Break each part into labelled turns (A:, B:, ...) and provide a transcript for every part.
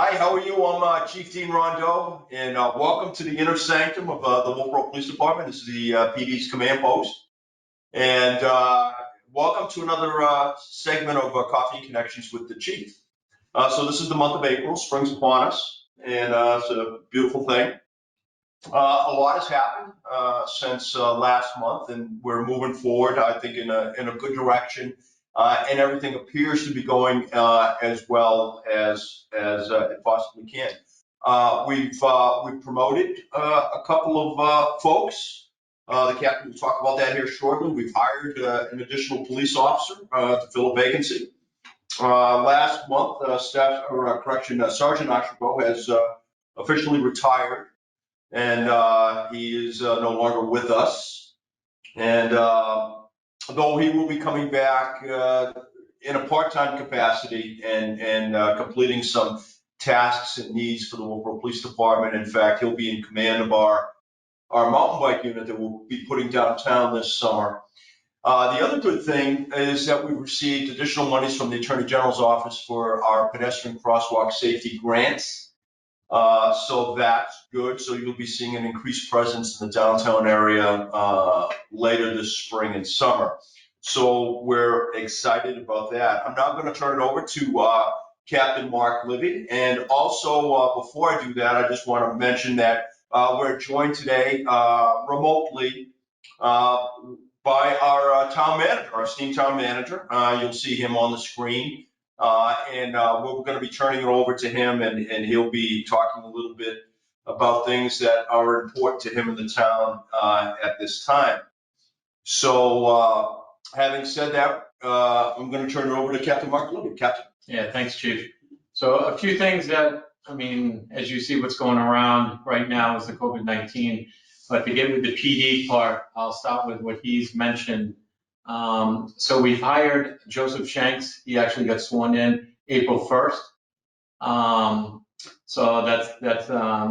A: Hi, how are you? I'm Chief Dean Rondeau, and welcome to the inner sanctum of the Wolfeboro Police Department. This is the PD's command post, and welcome to another segment of Coffee and Connections with the Chief. So this is the month of April. Spring's upon us, and it's a beautiful thing. A lot has happened since last month, and we're moving forward, I think, in a good direction. And everything appears to be going as well as it possibly can. We've promoted a couple of folks. The captain will talk about that here shortly. We've hired an additional police officer to fill a vacancy. Last month, Sergeant Asherbo has officially retired, and he is no longer with us. And though he will be coming back in a part-time capacity and completing some tasks and needs for the Wolfeboro Police Department. In fact, he'll be in command of our mountain bike unit that we'll be putting downtown this summer. The other good thing is that we've received additional monies from the Attorney General's office for our pedestrian crosswalk safety grants. So that's good. So you'll be seeing an increased presence in the downtown area later this spring and summer. So we're excited about that. I'm now going to turn it over to Captain Mark Livie. And also, before I do that, I just want to mention that we're joined today remotely by our town manager, our esteemed town manager. You'll see him on the screen. And we're going to be turning it over to him, and he'll be talking a little bit about things that are important to him in the town at this time. So having said that, I'm going to turn it over to Captain Mark Livie. Captain.
B: Yeah, thanks, Chief. So a few things that, as you see what's going around right now is the COVID-19, but to get with the PD part, I'll start with what he's mentioned. So we've hired Joseph Shanks. He actually got sworn in April 1st. So that's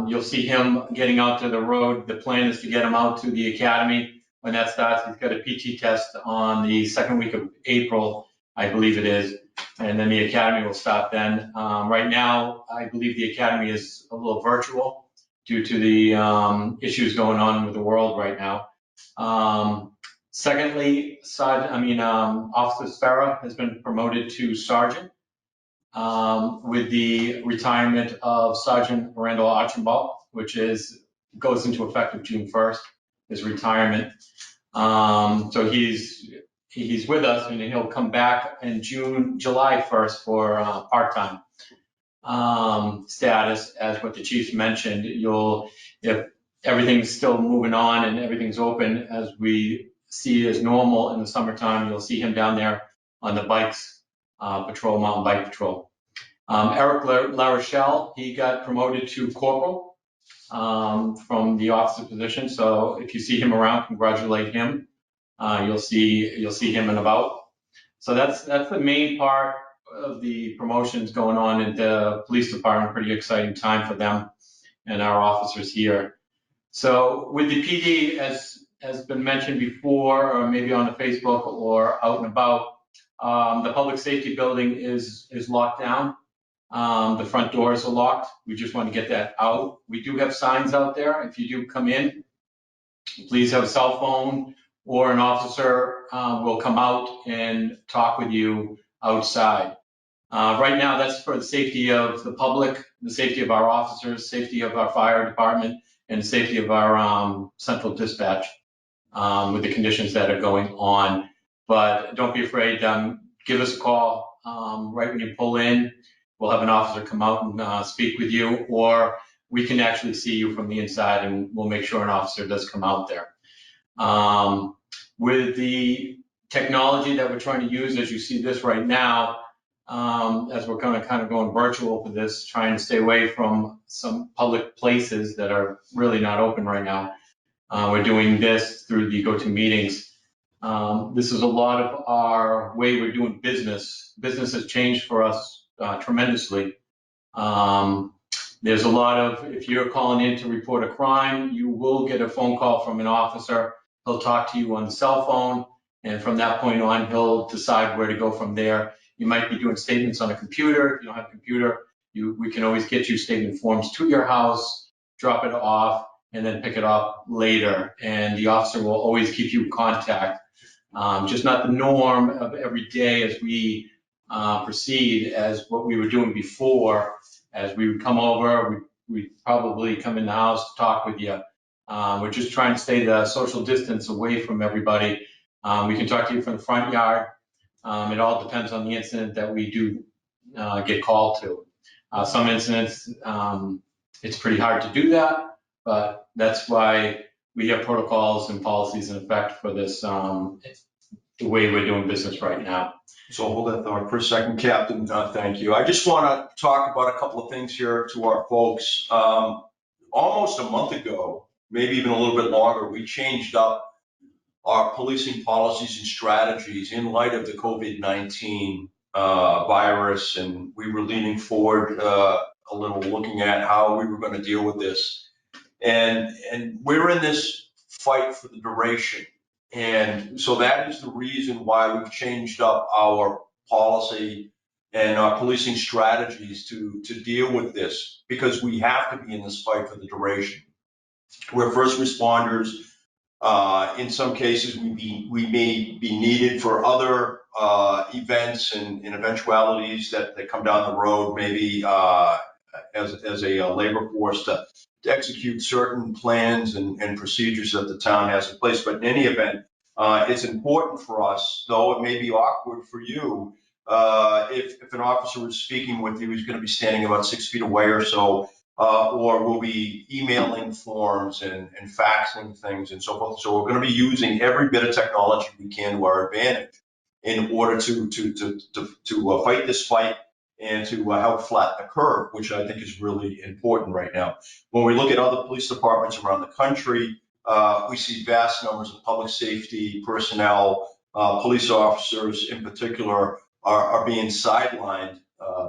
B: you'll see him getting out to the road. The plan is to get him out to the academy when that starts. He's got a PT test on the second week of April, I believe it is, and then the academy will start then. Right now, I believe the academy is a little virtual due to the issues going on with the world right now. Secondly, Officer Sparrow has been promoted to sergeant with the retirement of Sergeant Randall Archibald, which goes into effect of June 1st, his retirement. So he's with us, and he'll come back in July 1st for part-time status, as what the chief mentioned. If everything's still moving on and everything's open as we see as normal in the summertime, you'll see him down there on the bikes, mountain bike patrol. Eric LaRochelle, he got promoted to corporal from the officer position. So if you see him around, congratulate him. You'll see him and about. So that's the main part of the promotions going on in the police department. Pretty exciting time for them and our officers here. So with the PD, as has been mentioned before, or maybe on the Facebook or out and about, the public safety building is locked down. The front doors are locked. We just want to get that out. We do have signs out there. If you do come in, please have a cell phone, or an officer will come out and talk with you outside. Right now, that's for the safety of the public, the safety of our officers, safety of our fire department, and safety of our central dispatch with the conditions that are going on. But don't be afraid. Give us a call right when you pull in. We'll have an officer come out and speak with you, or we can actually see you from the inside, and we'll make sure an officer does come out there. With the technology that we're trying to use, as you see this right now, as we're kind of going virtual for this, trying to stay away from some public places that are really not open right now. We're doing this through the GoToMeetings. This is a lot of our way we're doing business. Business has changed for us tremendously. There's a lot of, if you're calling in to report a crime, you will get a phone call from an officer. He'll talk to you on the cell phone, and from that point on, he'll decide where to go from there. You might be doing statements on a computer. If you don't have a computer, we can always get you statement forms to your house, drop it off, and then pick it up later. And the officer will always keep you in contact. Just not the norm of every day as we proceed as what we were doing before. As we would come over, we'd probably come in the house, talk with you. We're just trying to stay the social distance away from everybody. We can talk to you from the front yard. It all depends on the incident that we do get called to. Some incidents, it's pretty hard to do that, but that's why we have protocols and policies in effect for this, the way we're doing business right now.
A: So hold that thought for a second, Captain. Thank you. I just want to talk about a couple of things here to our folks. Almost a month ago, maybe even a little bit longer, we changed up our policing policies and strategies in light of the COVID-19 virus, and we were leaning forward a little, looking at how we were going to deal with this. And we're in this fight for the duration. And so that is the reason why we've changed up our policy and our policing strategies to deal with this, because we have to be in this fight for the duration. We're first responders. In some cases, we may be needed for other events and eventualities that come down the road, maybe as a labor force to execute certain plans and procedures that the town has in place. But in any event, it's important for us, though it may be awkward for you, if an officer is speaking with you, he's going to be standing about 6 feet away or so, or we'll be emailing forms and faxing things and so forth. So we're going to be using every bit of technology we can to our advantage in order to fight this fight and to help flatten the curve, which I think is really important right now. When we look at other police departments around the country, we see vast numbers of public safety personnel, police officers in particular, are being sidelined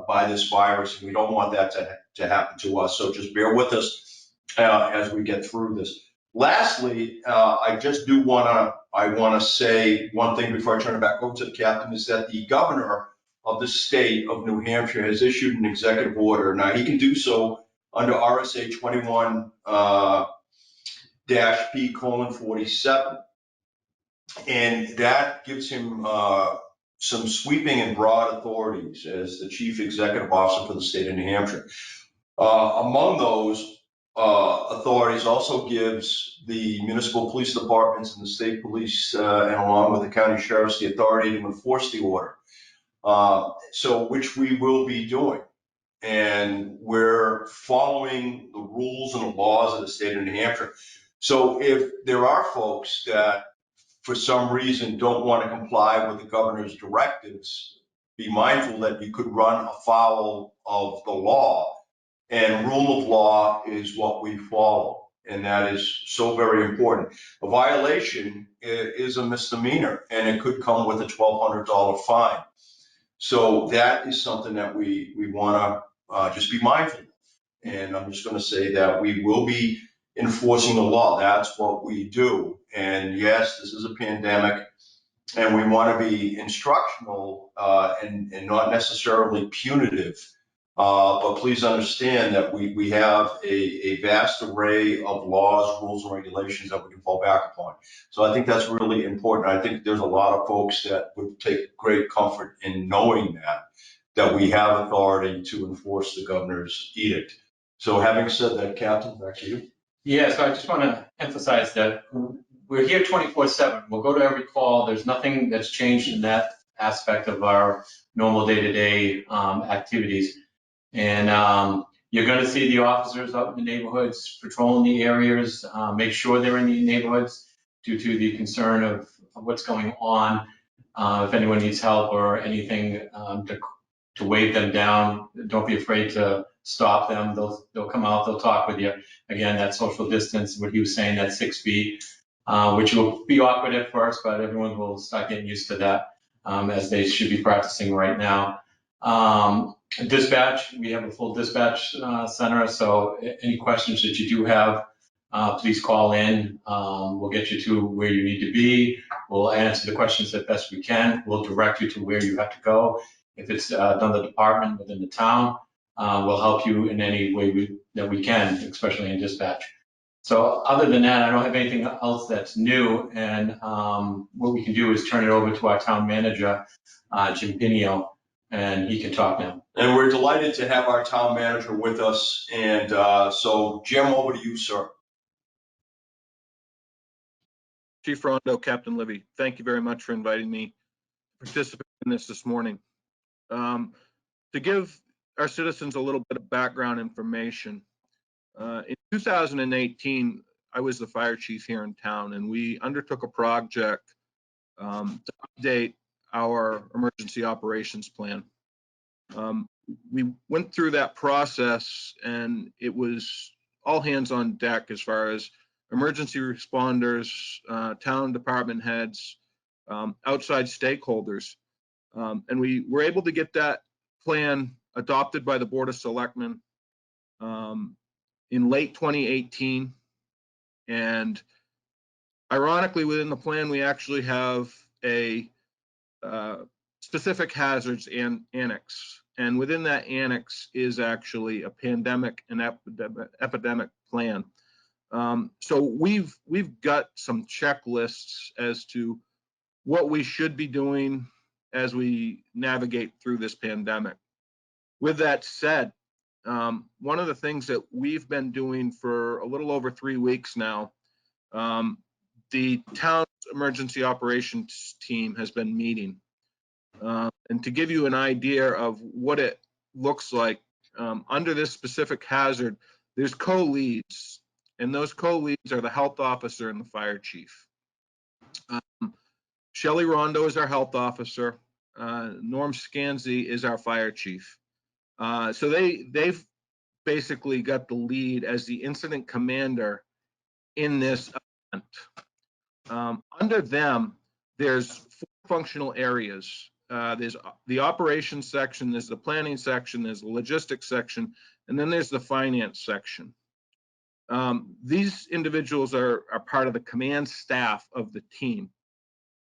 A: by this virus, and we don't want that to happen to us. So just bear with us as we get through this. Lastly, I just do want to say one thing before I turn it back over to the captain, is that the governor of the state of New Hampshire has issued an executive order. Now, he can do so under RSA 21-P:47, and that gives him some sweeping and broad authorities as the chief executive officer for the state of New Hampshire. Among those authorities also gives the municipal police departments and the state police, and along with the county sheriffs, the authority to enforce the order. So which we will be doing. And we're following the rules and the laws of the state of New Hampshire. So if there are folks that for some reason don't want to comply with the governor's directives, be mindful that you could run afoul of the law. And rule of law is what we follow. And that is so very important. A violation is a misdemeanor, and it could come with a $1,200 fine. So that is something that we want to just be mindful of. And I'm just going to say that we will be enforcing the law. That's what we do. And yes, this is a pandemic, and we want to be instructional and not necessarily punitive. But please understand that we have a vast array of laws, rules, and regulations that we can fall back upon. So I think that's really important. I think there's a lot of folks that would take great comfort in knowing that we have authority to enforce the governor's edict. So having said that, Captain, back to you.
B: Yeah, so I just want to emphasize that we're here 24/7. We'll go to every call. There's nothing that's changed in that aspect of our normal day-to-day activities. And you're going to see the officers out in the neighborhoods, patrolling the areas, make sure they're in the neighborhoods due to the concern of what's going on. If anyone needs help or anything, to wave them down, don't be afraid to stop them. They'll come out, they'll talk with you. Again, that social distance, what he was saying, that 6 feet, which will be awkward at first, but everyone will start getting used to that, as they should be practicing right now. Dispatch, we have a full dispatch center, so any questions that you do have, please call in. We'll get you to where you need to be. We'll answer the questions as best we can. We'll direct you to where you have to go. If it's another department within the town, we'll help you in any way that we can, especially in dispatch. So other than that, I don't have anything else that's new. And what we can do is turn it over to our town manager, Jim Pineo, and he can talk now.
A: And we're delighted to have our town manager with us. And so, Jim, over to you, sir.
C: Chief Rondeau, Captain Livie, thank you very much for inviting me to participate in this morning. To give our citizens a little bit of background information, in 2018, I was the fire chief here in town, and we undertook a project to update our emergency operations plan. We went through that process, and it was all hands on deck as far as emergency responders, town department heads, outside stakeholders. And we were able to get that plan adopted by the Board of Selectmen in late 2018. And ironically, within the plan, we actually have a specific hazards annex. And within that annex is actually a pandemic and epidemic plan. So we've got some checklists as to what we should be doing as we navigate through this pandemic. With that said, one of the things that we've been doing for a little over 3 weeks now, the town's emergency operations team has been meeting. And to give you an idea of what it looks like, under this specific hazard, there's co-leads, and those co-leads are the health officer and the fire chief. Shelley Rondeau is our health officer. Norm Scanzi is our fire chief. So they've basically got the lead as the incident commander in this event. Under them, there's 4 functional areas. There's the operations section, there's the planning section, there's the logistics section, and then there's the finance section. These individuals are part of the command staff of the team.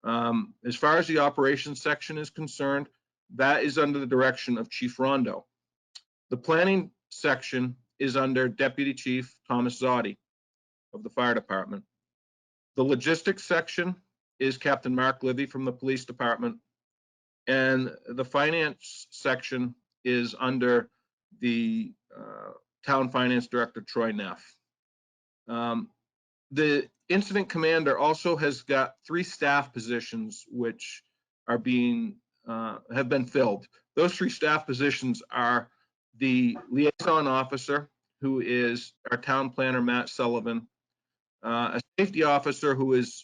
C: As far as the operations section is concerned, that is under the direction of Chief Rondeau. The planning section is under Deputy Chief Thomas Zotti of the fire department. The logistics section is Captain Mark Livie from the police department. And the finance section is under the town finance director, Troy Neff. The incident commander also has got 3 staff positions which are have been filled. Those 3 staff positions are the liaison officer, who is our town planner, Matt Sullivan, a safety officer who is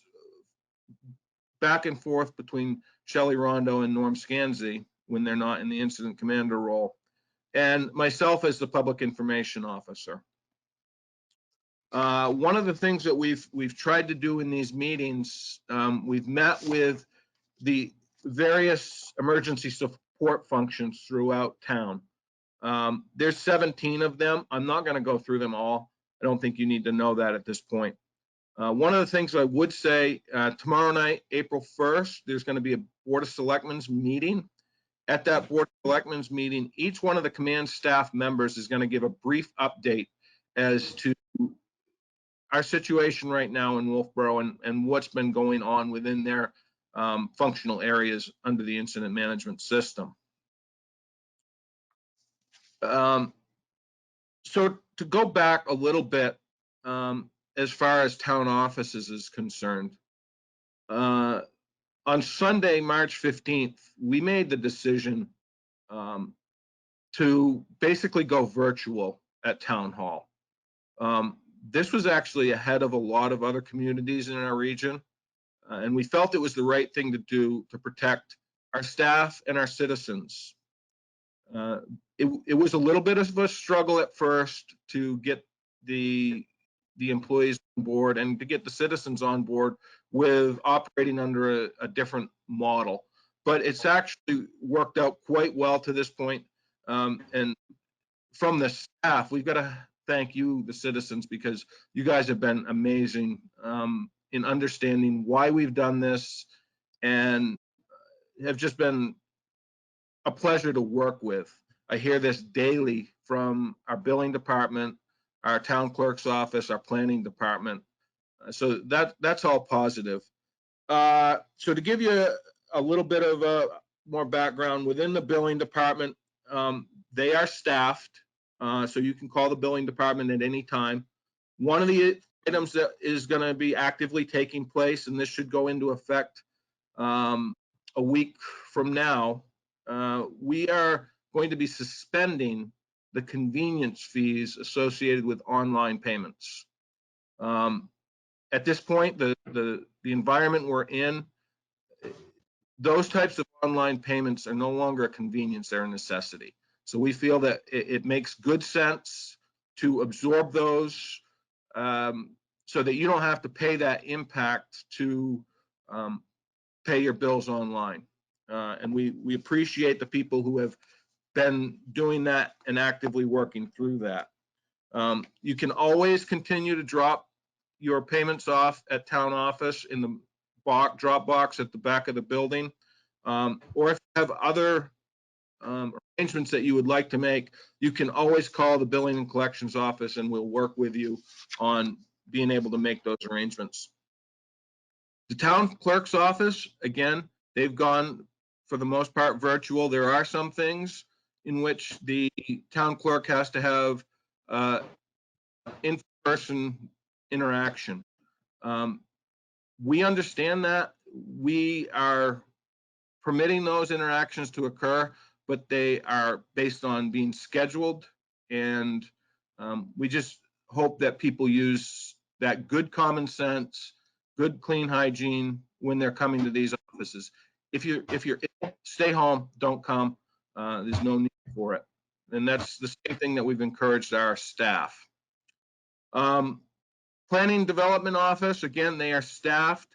C: back and forth between Shelley Rondeau and Norm Scanzi when they're not in the incident commander role, and myself as the public information officer. One of the things that we've tried to do in these meetings, we've met with the various emergency support functions throughout town. There's 17 of them. I'm not going to go through them all. I don't think you need to know that at this point. One of the things I would say, tomorrow night, April 1st, there's going to be a Board of Selectmen's meeting. At that Board of Selectmen's meeting, each one of the command staff members is going to give a brief update as to our situation right now in Wolfeboro and what's been going on within their functional areas under the incident management system. So to go back a little bit, as far as town offices is concerned, on Sunday, March 15th, we made the decision to basically go virtual at Town Hall. This was actually ahead of a lot of other communities in our region, and we felt it was the right thing to do to protect our staff and our citizens. It was a little bit of a struggle at first to get the employees on board and to get the citizens on board with operating under a different model, but it's actually worked out quite well to this point. And from the staff, we've got to thank you, the citizens, because you guys have been amazing in understanding why we've done this and have just been a pleasure to work with. I hear this daily from our billing department, our town clerk's office, our planning department. So that's all positive. So to give you a little bit of more background, within the billing department, they are staffed, so you can call the billing department at any time. One of the items that is going to be actively taking place, and this should go into effect a week from now, we are going to be suspending the convenience fees associated with online payments. At this point, the environment we're in, those types of online payments are no longer a convenience, they're a necessity. So we feel that it makes good sense to absorb those so that you don't have to pay that impact to pay your bills online. And we appreciate the people who have been doing that and actively working through that. You can always continue to drop your payments off at town office in the drop box at the back of the building. Or if you have other arrangements that you would like to make, you can always call the billing and collections office and we'll work with you on being able to make those arrangements. The town clerk's office, again, they've gone for the most part virtual. There are some things in which the town clerk has to have in-person interaction. We understand that. We are permitting those interactions to occur, but they are based on being scheduled, and we just hope that people use that good common sense, good clean hygiene when they're coming to these offices. If you're ill, stay home, don't come. There's no need for it. And that's the same thing that we've encouraged our staff. Planning Development Office, again, they are staffed.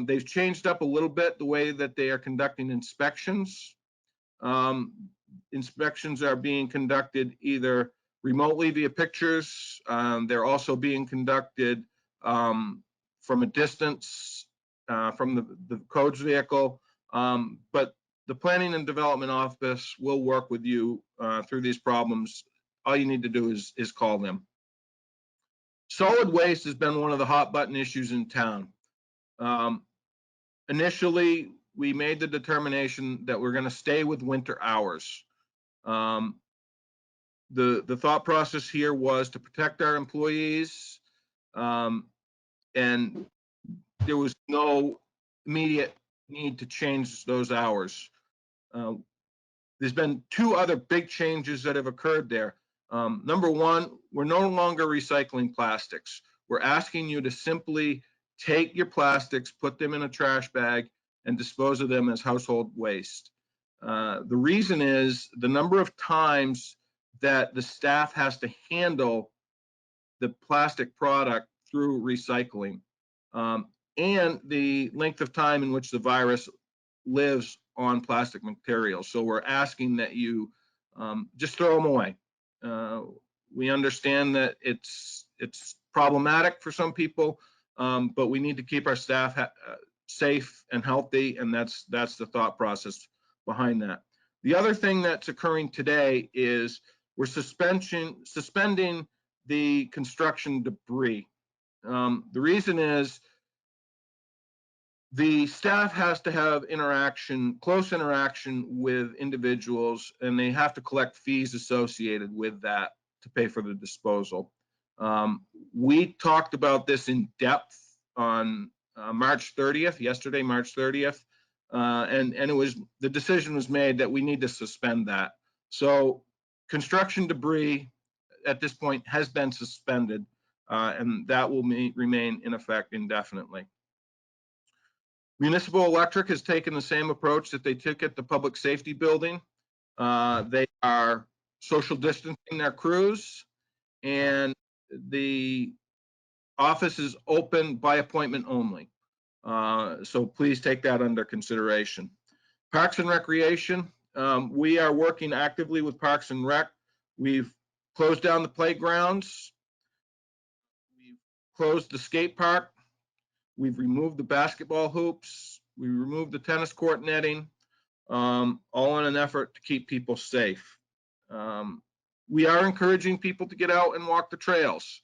C: They've changed up a little bit the way that they are conducting inspections. Inspections are being conducted either remotely via pictures. They're also being conducted from a distance from the codes vehicle. But the Planning and Development Office will work with you through these problems. All you need to do is call them. Solid waste has been one of the hot button issues in town. Initially, we made the determination that we're going to stay with winter hours. The thought process here was to protect our employees, and there was no immediate need to change those hours. There's been two other big changes that have occurred there. Number one, we're no longer recycling plastics. We're asking you to simply take your plastics, put them in a trash bag, and dispose of them as household waste. The reason is the number of times that the staff has to handle the plastic product through recycling, and the length of time in which the virus lives on plastic materials. So we're asking that you just throw them away. We understand that it's problematic for some people, but we need to keep our staff safe and healthy, and that's the thought process behind that. The other thing that's occurring today is we're suspending the construction debris. The reason is the staff has to have close interaction with individuals, and they have to collect fees associated with that to pay for the disposal. We talked about this in depth on March 30th, yesterday, March 30th, and the decision was made that we need to suspend that. So construction debris at this point has been suspended, and that will remain in effect indefinitely. Municipal Electric has taken the same approach that they took at the public safety building. They are social distancing their crews, and the office is open by appointment only. So please take that under consideration. Parks and Recreation, we are working actively with Parks and Rec. We've closed down the playgrounds. We've closed the skate park. We've removed the basketball hoops. We removed the tennis court netting, all in an effort to keep people safe. we are encouraging people to get out and walk the trails.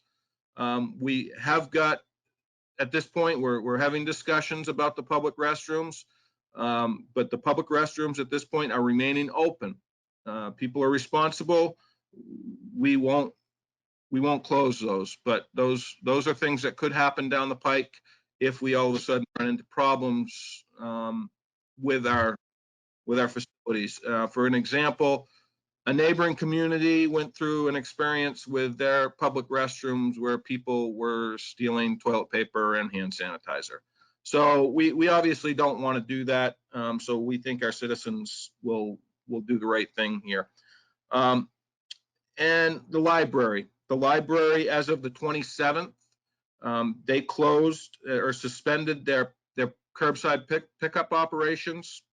C: We have got, at this point, we're having discussions about the public restrooms, but the public restrooms at this point are remaining open. People are responsible. We won't close those, but those are things that could happen down the pike if we all of a sudden run into problems with our facilities. For an example, a neighboring community went through an experience with their public restrooms where people were stealing toilet paper and hand sanitizer. So we obviously don't want to do that. So we think our citizens will do the right thing here. And the library, as of the 27th, they closed or suspended their curbside pickup operations.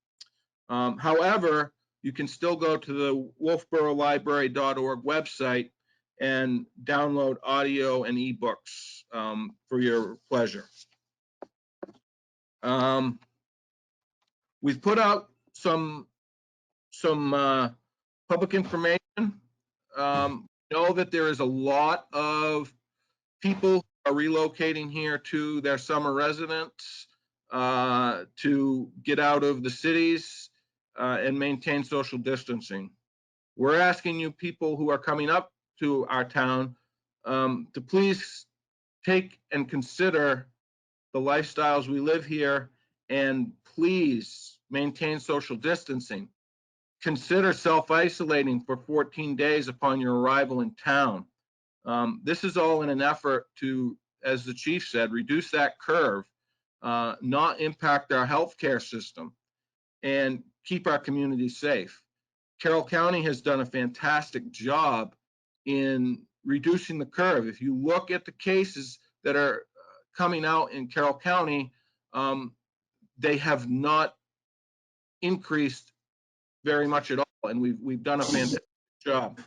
C: However, you can still go to the wolfeboro-library.org website and download audio and ebooks for your pleasure. We've put out some public information. Know that there is a lot of people are relocating here to their summer residence to get out of the cities and maintain social distancing. We're asking you people who are coming up to our town to please take and consider the lifestyles we live here, and please maintain social distancing. Consider self-isolating for 14 days upon your arrival in town. This is all in an effort to, as the chief said, reduce that curve, not impact our healthcare system, and keep our community safe. Carroll County has done a fantastic job in reducing the curve. If you look at the cases that are coming out in Carroll County, they have not increased very much at all, and we've done a fantastic job.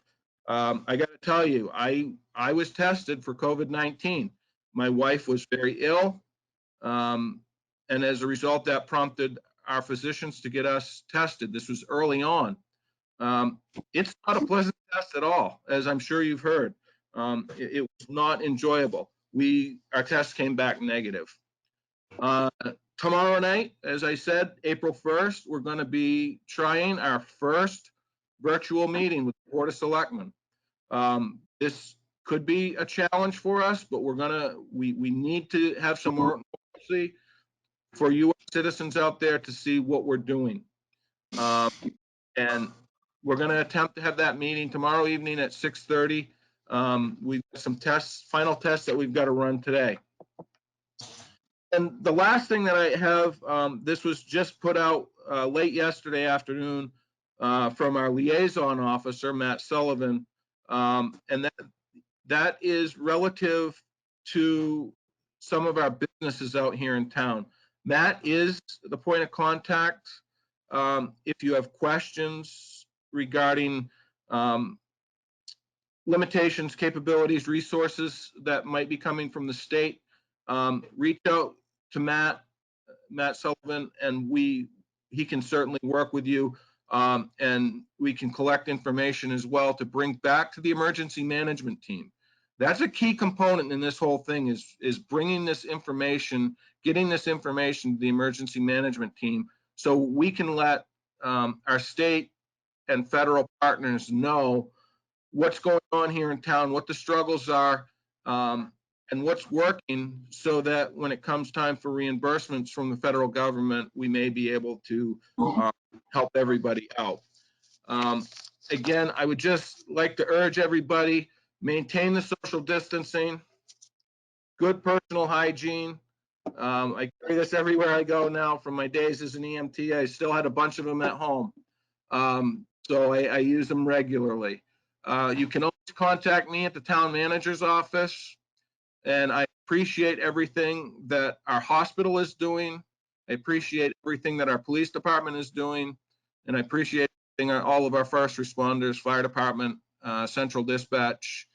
C: I got to tell you, I was tested for COVID-19. My wife was very ill, and as a result, that prompted our physicians to get us tested. This was early on. It's not a pleasant test at all, as I'm sure you've heard. It was not enjoyable. Our test came back negative. Tomorrow night, as I said, April 1st, we're going to be trying our first virtual meeting with the Board of Selectmen. This could be a challenge for us, but we need to have some more normalcy for you citizens out there to see what we're doing. And we're going to attempt to have that meeting tomorrow evening at 6:30. We've got some final tests that we've got to run today. And the last thing that I have, this was just put out late yesterday afternoon from our liaison officer, Matt Sullivan, and that is relative to some of our businesses out here in town. Matt is the point of contact if you have questions regarding limitations, capabilities, resources that might be coming from the state. Reach out to Matt Sullivan, and he can certainly work with you, and we can collect information as well to bring back to the emergency management team. That's a key component in this whole thing is bringing this information, getting this information to the emergency management team so we can let our state and federal partners know what's going on here in town, what the struggles are, and what's working, so that when it comes time for reimbursements from the federal government, we may be able to help everybody out. Again, I would just like to urge everybody, maintain the social distancing, good personal hygiene. I carry this everywhere I go now from my days as an EMT. I still had a bunch of them at home. So I use them regularly. You can always contact me at the town manager's office. And I appreciate everything that our hospital is doing. I appreciate everything that our police department is doing. And I appreciate all of our first responders, fire department, central dispatch,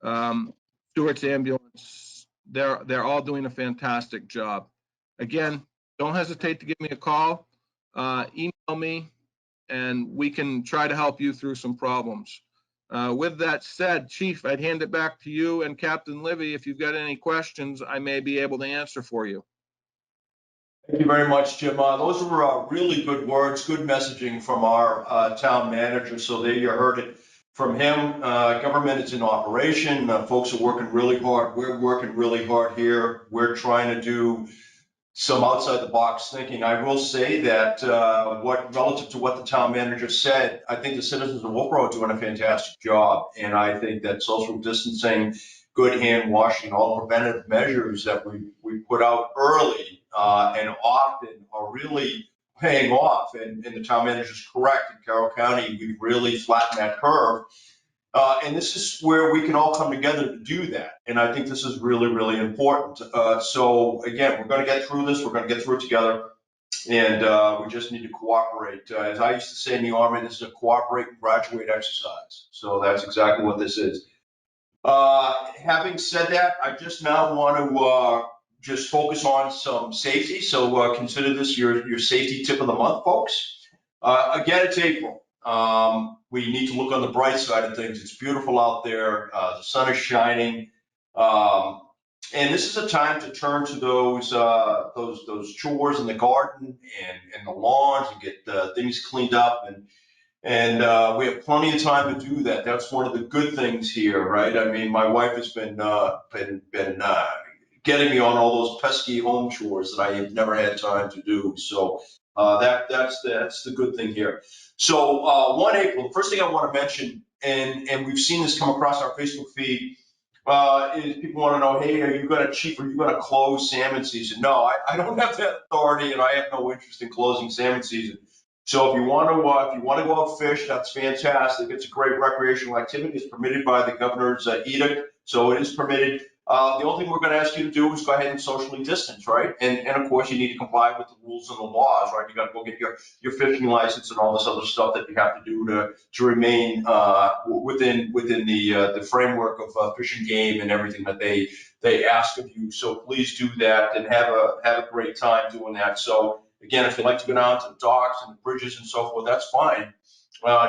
C: Stewart's ambulance. They're all doing a fantastic job. Again, don't hesitate to give me a call, email me, and we can try to help you through some problems. With that said, Chief, I'd hand it back to you and Captain Livie. If you've got any questions, I may be able to answer for you.
A: Thank you very much, Jim. Those were really good words, good messaging from our town manager. So there you heard it from him. Government is in operation. Folks are working really hard. We're working really hard here. We're trying to do some outside the box thinking. I will say that relative to what the town manager said, I think the citizens of Wolfeboro are doing a fantastic job. And I think that social distancing, good hand washing, all the preventative measures that we put out early and often are really paying off. And the town manager is correct. In Carroll County, we've really flattened that curve. And this is where we can all come together to do that. And I think this is really, really important. So again, we're going to get through this. We're going to get through it together. And we just need to cooperate. As I used to say in the Army, this is a cooperate and graduate exercise. So that's exactly what this is. Having said that, I just now want to just focus on some safety. So consider this your safety tip of the month, folks. Again, it's April. We need to look on the bright side of things. It's beautiful out there. The sun is shining. And this is a time to turn to those chores in the garden and the lawns and get things cleaned up. And we have plenty of time to do that. That's one of the good things here, right? I mean, my wife has been getting me on all those pesky home chores that I have never had time to do. So that's the good thing here. So 1 April, the first thing I want to mention, and we've seen this come across our Facebook feed, is people want to know, hey, are you going to close salmon season? No, I don't have that authority, and I have no interest in closing salmon season. So if you want to go out fish, that's fantastic. It's a great recreational activity. It's permitted by the governor's edict, so it is permitted. The only thing we're going to ask you to do is go ahead and socially distance, right? And of course, you need to comply with the rules and the laws, right? You got to go get your fishing license and all this other stuff that you have to do to remain within the framework of Fish and Game and everything that they ask of you. So please do that and have a great time doing that. So again, if you like to go down to the docks and the bridges and so forth, that's fine.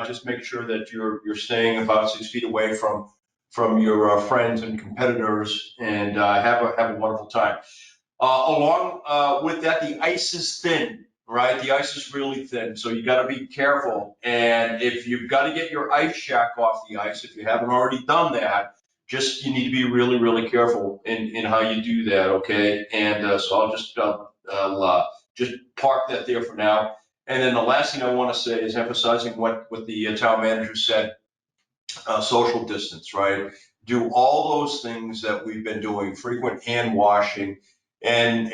A: Just make sure that you're staying about 6 feet away from your friends and competitors, and have a wonderful time. Along with that, the ice is thin, right? The ice is really thin, so you got to be careful. And if you've got to get your ice shack off the ice, if you haven't already done that, you need to be really, really careful in how you do that, okay? And so I'll just park that there for now. And then the last thing I want to say is emphasizing what the town manager said. Social distance, right? Do all those things that we've been doing, frequent hand washing and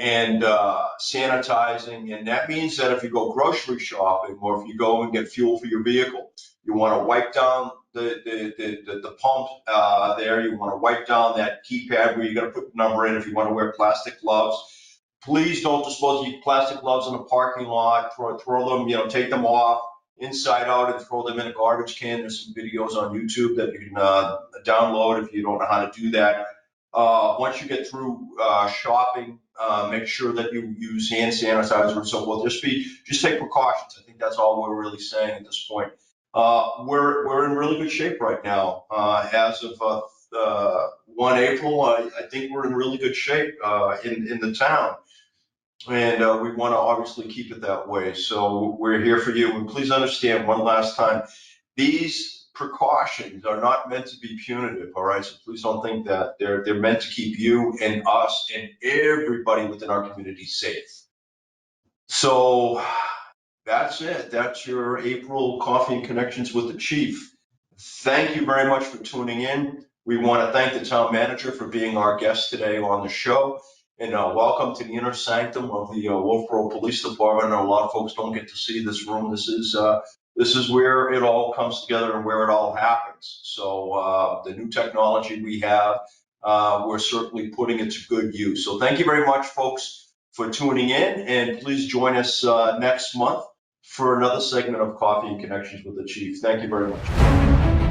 A: sanitizing. And that means that if you go grocery shopping or if you go and get fuel for your vehicle, you want to wipe down the pump there. You want to wipe down that keypad where you got to put the number in if you want to wear plastic gloves. Please don't dispose of your plastic gloves in the parking lot. Throw them, take them off inside out and throw them in a garbage can. There's some videos on YouTube that you can download if you don't know how to do that. Once you get through shopping, make sure that you use hand sanitizer and so forth. Just take precautions. I think that's all we're really saying at this point. We're in really good shape right now. As of 1 April, I think we're in really good shape in the town. And we want to obviously keep it that way. So we're here for you. And please understand one last time, these precautions are not meant to be punitive, all right? So please don't think that. They're meant to keep you and us and everybody within our community safe. So that's it. That's your April Coffee and Connections with the Chief. Thank you very much for tuning in. We want to thank the town manager for being our guest today on the show. And welcome to the inner sanctum of the Wolfeboro Police Department. A lot of folks don't get to see this room. This is where it all comes together and where it all happens. So the new technology we have, we're certainly putting it to good use. So thank you very much, folks, for tuning in. And please join us next month for another segment of Coffee and Connections with the Chief. Thank you very much.